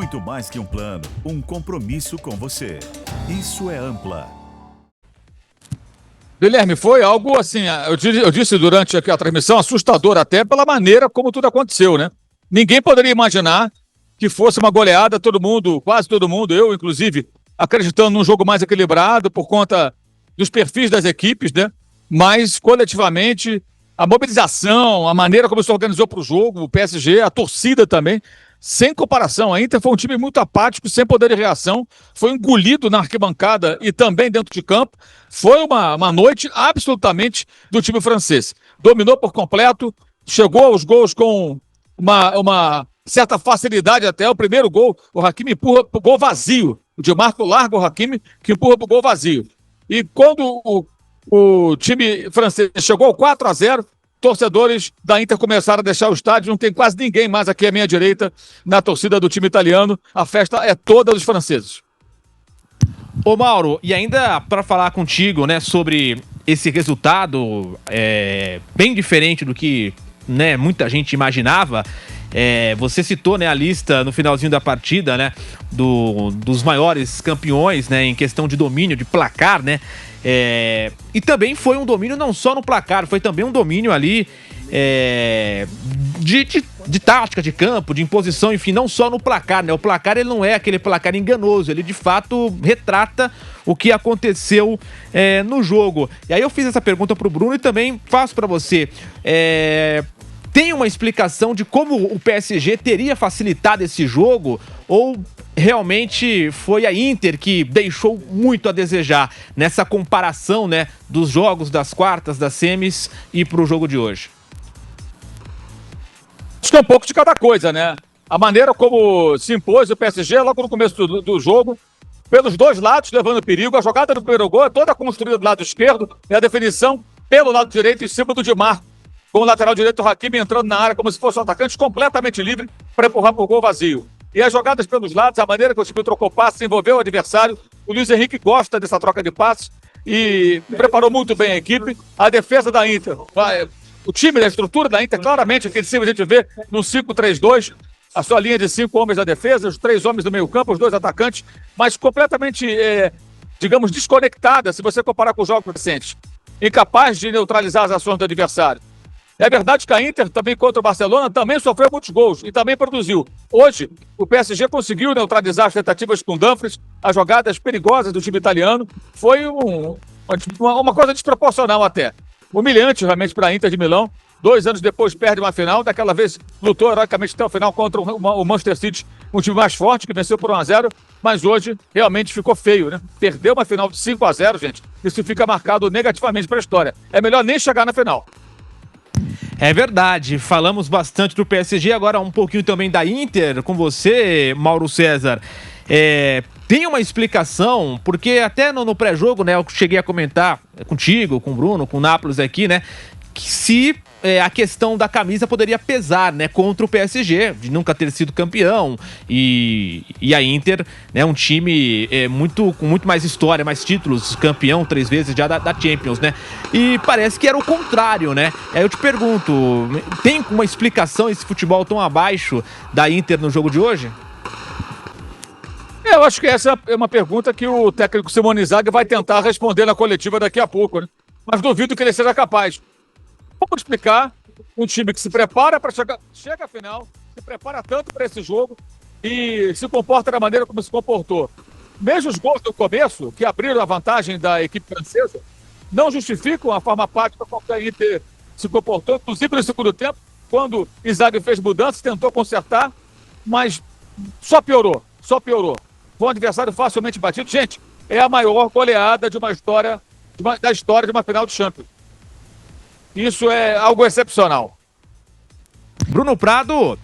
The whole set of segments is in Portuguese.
muito mais que um plano, um compromisso com você. Isso é Ampla. Guilherme, foi algo assim, eu disse durante aqui a transmissão, assustador até pela maneira como tudo aconteceu, né? Ninguém poderia imaginar que fosse uma goleada, todo mundo, quase todo mundo, eu inclusive, acreditando num jogo mais equilibrado por conta dos perfis das equipes, né? Mas coletivamente, a mobilização, a maneira como se organizou para o jogo, o PSG, a torcida também, sem comparação. A Inter foi um time muito apático, sem poder de reação, foi engolido na arquibancada e também dentro de campo. Foi uma noite absolutamente do time francês. Dominou por completo, chegou aos gols com uma certa facilidade até. O primeiro gol, o Hakimi empurra para o gol vazio. O Di Marco larga o Hakimi, que empurra para o gol vazio. E quando o time francês chegou ao 4-0, torcedores da Inter começaram a deixar o estádio, não tem quase ninguém mais aqui à minha direita na torcida do time italiano, a festa é toda dos franceses. Ô Mauro, e ainda para falar contigo, né, sobre esse resultado bem diferente do que, né, muita gente imaginava, você citou, né, a lista no finalzinho da partida, né, dos maiores campeões, né, em questão de domínio, de placar, né, e também foi um domínio não só no placar, foi também um domínio ali de tática de campo, de imposição, enfim, não só no placar, né? O placar ele não é aquele placar enganoso, ele de fato retrata o que aconteceu no jogo. E aí eu fiz essa pergunta pro Bruno e também faço para você. Tem uma explicação de como o PSG teria facilitado esse jogo ou realmente foi a Inter que deixou muito a desejar nessa comparação, né, dos jogos das quartas, das semis e pro jogo de hoje? Acho que é um pouco de cada coisa, né? A maneira como se impôs o PSG logo no começo do jogo, pelos dois lados, levando perigo. A jogada do primeiro gol é toda construída do lado esquerdo e a definição pelo lado direito em cima do Di Marco, com o lateral direito, o Hakimi, entrando na área como se fosse um atacante completamente livre para empurrar para o gol vazio. E as jogadas pelos lados, a maneira que o time trocou passes, envolveu o adversário. O Luiz Henrique gosta dessa troca de passes e preparou muito bem a equipe. A defesa da Inter, o time, a estrutura da Inter, claramente, aqui em cima a gente vê no 5-3-2, a sua linha de 5 homens da defesa, os 3 homens do meio campo, os 2 atacantes, mas completamente, digamos, desconectada, se você comparar com os jogos recentes. Incapaz de neutralizar as ações do adversário. É verdade que a Inter, também contra o Barcelona, também sofreu muitos gols e também produziu. Hoje, o PSG conseguiu neutralizar as tentativas com Dumfries, as jogadas perigosas do time italiano. Foi uma coisa desproporcional até. Humilhante realmente para a Inter de Milão. 2 anos depois perde uma final, daquela vez lutou heroicamente até o final contra o Manchester City, um time mais forte, que venceu por 1-0, mas hoje realmente ficou feio, né? Perdeu uma final de 5-0, gente. Isso fica marcado negativamente para a história. É melhor nem chegar na final. É verdade, falamos bastante do PSG, agora um pouquinho também da Inter, com você, Mauro César. Tem uma explicação, porque até no pré-jogo, né, eu cheguei a comentar contigo, com o Bruno, com o Nápoles aqui, né, que se a questão da camisa poderia pesar, né, contra o PSG, de nunca ter sido campeão, e a Inter, né, um time com muito mais história, mais títulos, campeão 3 vezes já da Champions, né, e parece que era o contrário, né. Aí eu te pergunto, tem uma explicação esse futebol tão abaixo da Inter no jogo de hoje? Eu acho que essa é uma pergunta que o técnico Simone Inzaghi vai tentar responder na coletiva daqui a pouco, né? Mas duvido que ele seja capaz. Como explicar um time que se prepara para chega à final, se prepara tanto para esse jogo e se comporta da maneira como se comportou? Mesmo os gols do começo, que abriram a vantagem da equipe francesa, não justificam a forma apática com que a Inter se comportou, inclusive no segundo tempo, quando Inzaghi fez mudanças, tentou consertar, mas só piorou. Foi um adversário facilmente batido. Gente, é a maior goleada da história de uma final de Champions. Isso é algo excepcional. Bruno Prado,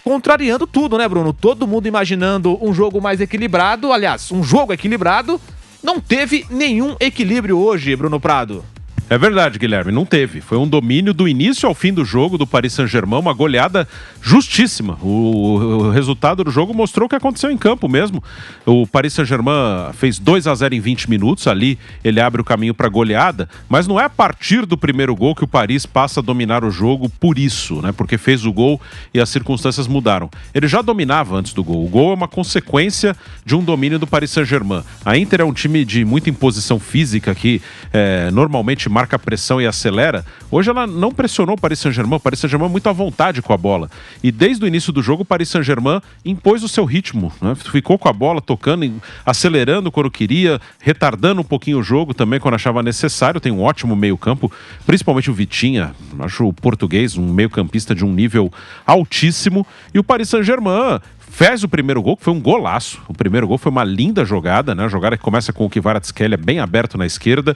contrariando tudo, né, Bruno? Todo mundo imaginando um jogo mais equilibrado. Aliás, um jogo equilibrado. Não teve nenhum equilíbrio hoje, Bruno Prado. É verdade, Guilherme, não teve. Foi um domínio do início ao fim do jogo do Paris Saint-Germain, uma goleada justíssima. O resultado do jogo mostrou o que aconteceu em campo mesmo. O Paris Saint-Germain fez 2-0 em 20 minutos, ali ele abre o caminho para goleada, mas não é a partir do primeiro gol que o Paris passa a dominar o jogo por isso, né? Porque fez o gol e as circunstâncias mudaram. Ele já dominava antes do gol. O gol é uma consequência de um domínio do Paris Saint-Germain. A Inter é um time de muita imposição física que normalmente marca pressão e acelera. Hoje ela não pressionou o Paris Saint-Germain. O Paris Saint-Germain muito à vontade com a bola. E desde o início do jogo, o Paris Saint-Germain impôs o seu ritmo, né? Ficou com a bola tocando, acelerando quando queria, retardando um pouquinho o jogo também quando achava necessário. Tem um ótimo meio-campo, principalmente o Vitinha, acho o português, um meio-campista de um nível altíssimo. E o Paris Saint-Germain fez o primeiro gol, que foi um golaço. O primeiro gol foi uma linda jogada, né? A jogada que começa com o Kvaratskhelia bem aberto na esquerda.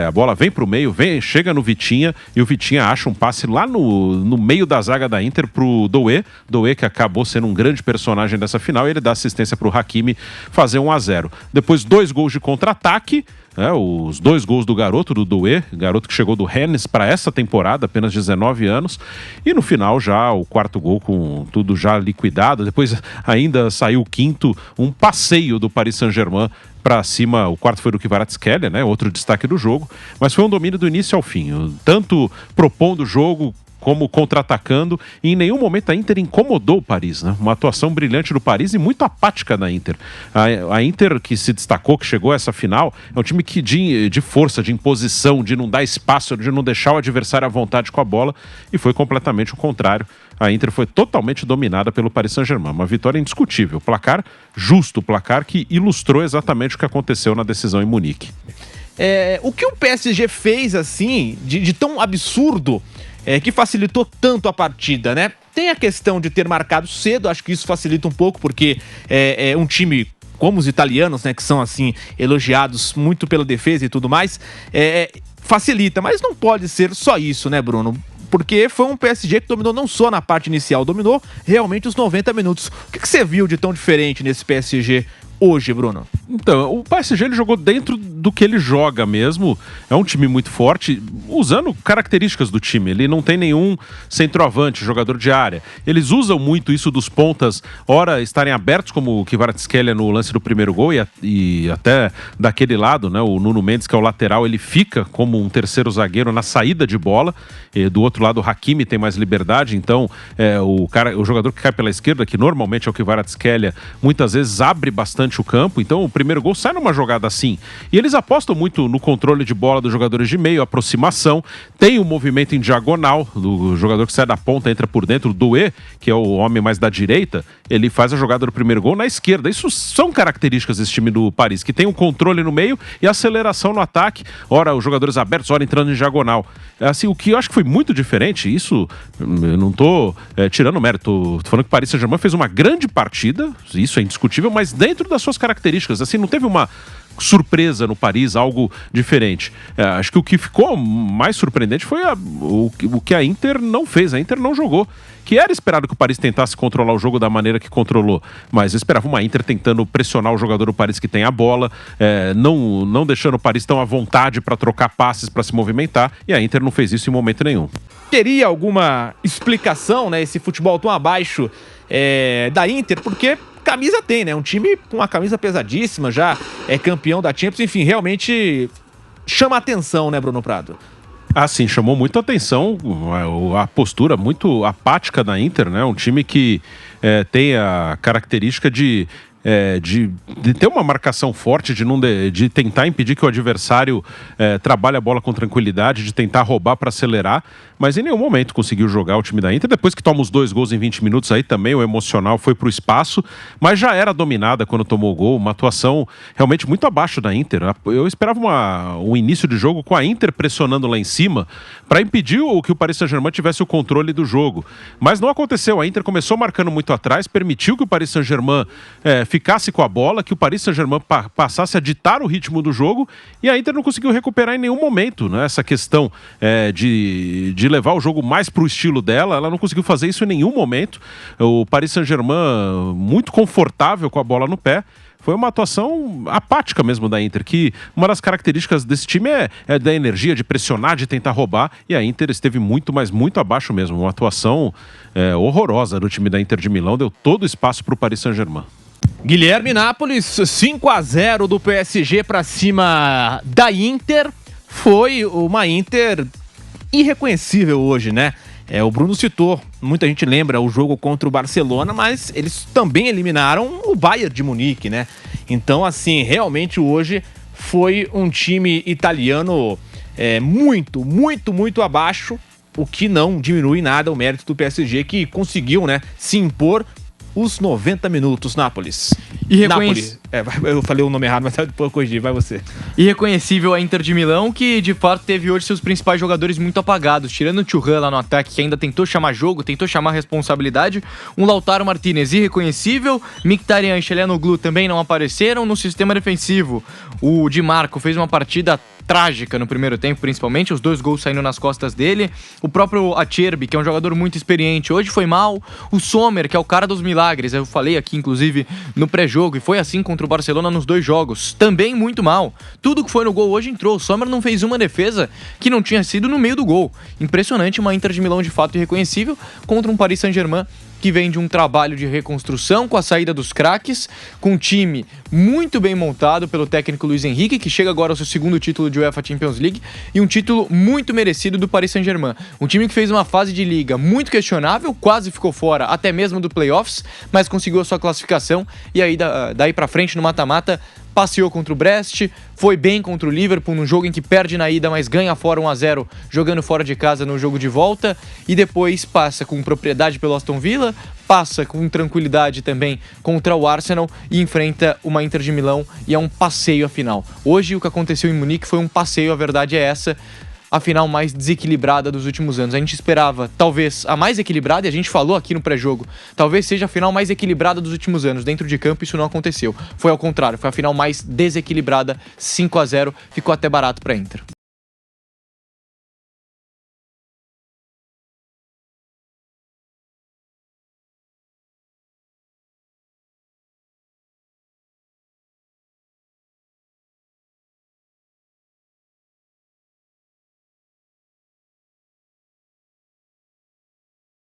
A bola vem pro meio, chega no Vitinha, e o Vitinha acha um passe lá no meio da zaga da Inter pro Doué. Doué, que acabou sendo um grande personagem dessa final, e ele dá assistência pro Hakimi fazer 1-0. Depois, 2 gols de contra-ataque. Os 2 gols do garoto, do Doué, garoto que chegou do Rennes para essa temporada, apenas 19 anos, e no final já o 4º gol com tudo já liquidado. Depois ainda saiu o 5º, um passeio do Paris Saint-Germain para cima. O 4º foi do Kvaratskhelia, né? Outro destaque do jogo, mas foi um domínio do início ao fim, tanto propondo o jogo como contra-atacando, e em nenhum momento a Inter incomodou o Paris, né? Uma atuação brilhante do Paris e muito apática da Inter. A Inter, que se destacou, que chegou a essa final, é um time que de força, de imposição, de não dar espaço, de não deixar o adversário à vontade com a bola, e foi completamente o contrário. A Inter foi totalmente dominada pelo Paris Saint-Germain. Uma vitória indiscutível. Placar justo, placar que ilustrou exatamente o que aconteceu na decisão em Munique. O que o PSG fez, assim, de tão absurdo, que facilitou tanto a partida, né? Tem a questão de ter marcado cedo, acho que isso facilita um pouco, porque é um time como os italianos, né, que são, assim, elogiados muito pela defesa e tudo mais, facilita, mas não pode ser só isso, né, Bruno? Porque foi um PSG que dominou não só na parte inicial, dominou realmente os 90 minutos. O que você viu de tão diferente nesse PSG hoje, Bruno? Então, o PSG ele jogou dentro do que ele joga mesmo. É um time muito forte, usando características do time. Ele não tem nenhum centroavante, jogador de área. Eles usam muito isso dos pontas, ora estarem abertos, como o Kvaratskhelia no lance do primeiro gol, e até daquele lado, né, o Nuno Mendes, que é o lateral, ele fica como um terceiro zagueiro na saída de bola. E do outro lado, o Hakimi tem mais liberdade. Então, o jogador que cai pela esquerda, que normalmente é o Kvaratskhelia, muitas vezes abre bastante o campo. Então o primeiro gol sai numa jogada assim, e eles apostam muito no controle de bola dos jogadores de meio, aproximação, tem o movimento em diagonal do jogador que sai da ponta, entra por dentro. O Doué, que é o homem mais da direita, ele faz a jogada do primeiro gol na esquerda. Isso são características desse time do Paris, que tem um controle no meio e aceleração no ataque, ora os jogadores abertos, ora entrando em diagonal. Assim, o que eu acho que foi muito diferente, isso eu não tô tirando mérito, tô falando que o Paris Saint-Germain fez uma grande partida, isso é indiscutível, mas dentro das suas características, assim, não teve uma surpresa no Paris, algo diferente. Acho que o que ficou mais surpreendente foi o que a Inter não fez, a Inter não jogou, que era esperado que o Paris tentasse controlar o jogo da maneira que controlou, mas eu esperava uma Inter tentando pressionar o jogador do Paris que tem a bola, não deixando o Paris tão à vontade para trocar passes, para se movimentar, e a Inter não fez isso em momento nenhum. Teria alguma explicação, né, esse futebol tão abaixo da Inter, porque camisa tem, né? Um time com uma camisa pesadíssima, já é campeão da Champions, enfim, realmente chama atenção, né, Bruno Prado? Ah, sim, chamou muito a atenção a postura muito apática da Inter, né? Um time que tem a característica de ter uma marcação forte, de tentar impedir que o adversário trabalhe a bola com tranquilidade, de tentar roubar para acelerar, mas em nenhum momento conseguiu jogar o time da Inter. Depois que toma os 2 gols em 20 minutos, aí também o emocional foi pro espaço, mas já era dominada quando tomou o gol, uma atuação realmente muito abaixo da Inter. Eu esperava um início de jogo com a Inter pressionando lá em cima para impedir que o Paris Saint-Germain tivesse o controle do jogo, mas não aconteceu. A Inter começou marcando muito atrás, permitiu que o Paris Saint-Germain ficasse com a bola, que o Paris Saint-Germain passasse a ditar o ritmo do jogo, e a Inter não conseguiu recuperar em nenhum momento, né? Essa questão de levar o jogo mais para o estilo dela, ela não conseguiu fazer isso em nenhum momento. O Paris Saint-Germain muito confortável com a bola no pé. Foi uma atuação apática mesmo da Inter, que uma das características desse time é da energia, de pressionar, de tentar roubar, e a Inter esteve muito, mas muito abaixo mesmo. Uma atuação horrorosa do time da Inter de Milão, deu todo o espaço para o Paris Saint-Germain. Guilherme, Nápoles, 5-0 do PSG para cima da Inter. Foi uma Inter irreconhecível hoje, né? O Bruno citou, muita gente lembra o jogo contra o Barcelona, mas eles também eliminaram o Bayern de Munique, né? Então, assim, realmente hoje foi um time italiano muito, muito, muito abaixo, o que não diminui nada o mérito do PSG, que conseguiu, né, se impor os 90 minutos, Nápoles. Nápoles. Eu falei o nome errado, mas depois eu corrigi, vai você. Irreconhecível a Inter de Milão, que de fato teve hoje seus principais jogadores muito apagados, tirando o Thuram lá no ataque, que ainda tentou chamar jogo, tentou chamar responsabilidade. Um Lautaro Martinez irreconhecível, Mkhitaryan e Çalhanoğlu também não apareceram. No sistema defensivo, o Di Marco fez uma partida trágica no primeiro tempo, principalmente, os 2 gols saindo nas costas dele. O próprio Acerbi, que é um jogador muito experiente, hoje foi mal. O Sommer, que é o cara dos milagres, eu falei aqui inclusive no pré-jogo, e foi assim contra o Barcelona nos 2 jogos, também muito mal. Tudo que foi no gol hoje entrou. O Sommer não fez uma defesa que não tinha sido no meio do gol. Impressionante, uma Inter de Milão de fato irreconhecível contra um Paris Saint-Germain que vem de um trabalho de reconstrução com a saída dos craques, com um time muito bem montado pelo técnico Luiz Henrique, que chega agora ao seu 2º título de UEFA Champions League, e um título muito merecido do Paris Saint-Germain. Um time que fez uma fase de liga muito questionável, quase ficou fora até mesmo do playoffs, mas conseguiu a sua classificação, e aí daí pra frente no mata-mata passeou contra o Brest, foi bem contra o Liverpool num jogo em que perde na ida, mas ganha fora 1-0, jogando fora de casa no jogo de volta, e depois passa com propriedade pelo Aston Villa, passa com tranquilidade também contra o Arsenal e enfrenta uma Inter de Milão, e é um passeio a final. Hoje o que aconteceu em Munique foi um passeio, a verdade é essa, a final mais desequilibrada dos últimos anos. A gente esperava, talvez, a mais equilibrada, e a gente falou aqui no pré-jogo, talvez seja a final mais equilibrada dos últimos anos. Dentro de campo isso não aconteceu. Foi ao contrário, foi a final mais desequilibrada, 5-0, ficou até barato para a Inter.